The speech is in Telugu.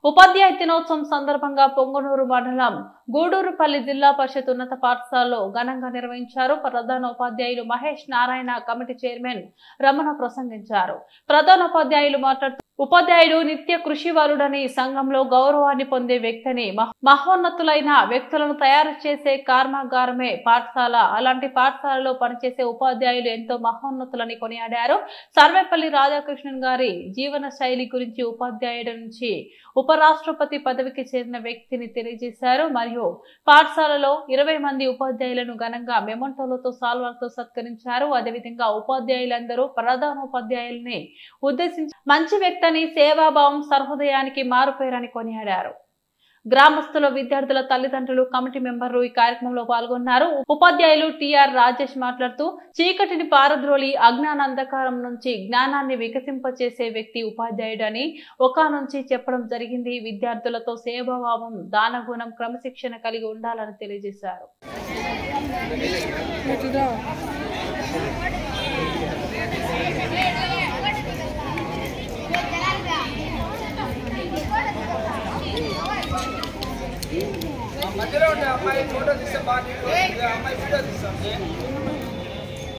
ఉపాధ్యాయ దినోత్సవం సందర్భంగా పొంగనూరు మండలం గూడూరుపల్లి జిల్లా పరిషత్ ఉన్నత పాఠశాలలో ఘనంగా నిర్వహించారు. ప్రధాన ఉపాధ్యాయులు మహేష్ నారాయణ, కమిటీ చైర్మన్ రమణ ప్రసంగించారు. ప్రధానోపాధ్యాయులు మాట్లాడుతూ ఉపాధ్యాయుడు నిత్య కృషివలుడని, సంఘంలో గౌరవాన్ని పొందే వ్యక్తిని, మహోన్నతులైన వ్యక్తులను తయారు చేసే కర్మాగారమే పాఠశాల. అలాంటి పాఠశాలలో పనిచేసే ఉపాధ్యాయులు ఎంతో మహోన్నతులని కొనియాడారు. సర్వేపల్లి రాధాకృష్ణన్ గారి జీవన శైలి గురించి, ఉపాధ్యాయుడి నుంచి ఉపరాష్ట్రపతి పదవికి చేరిన వ్యక్తిని తెలియజేశారు. మరియు పాఠశాలలో 20 మంది ఉపాధ్యాయులను ఘనంగా మెమంటోలతో, సాల్వాలతో సత్కరించారు. అదేవిధంగా ఉపాధ్యాయులందరూ ప్రధానోపాధ్యాయుల్ని ఉద్దేశించి మంచి వ్యక్తి సేవాభావం, సర్వోదయానికి మారుపేరని కొనియాడారు. గ్రామస్తుల, విద్యార్థుల తల్లిదండ్రులు, కమిటీ మెంబర్లు ఈ కార్యక్రమంలో పాల్గొన్నారు. ఉపాధ్యాయులు టిఆర్ రాజేష్ మాట్లాడుతూ చీకటిని పారద్రోలి అజ్ఞానాంధకారం నుంచి జ్ఞానాన్ని వికసింపచేసే వ్యక్తి ఉపాధ్యాయుడని నుంచి చెప్పడం జరిగింది. విద్యార్థులతో సేవాభావం, దానగుణం, క్రమశిక్షణ కలిగి ఉండాలని తెలియజేశారు. మధ్యలో ఉండే అమ్మాయి ఫోటో తీస్తే బాగా అమ్మాయి వీడియో తీస్తాం.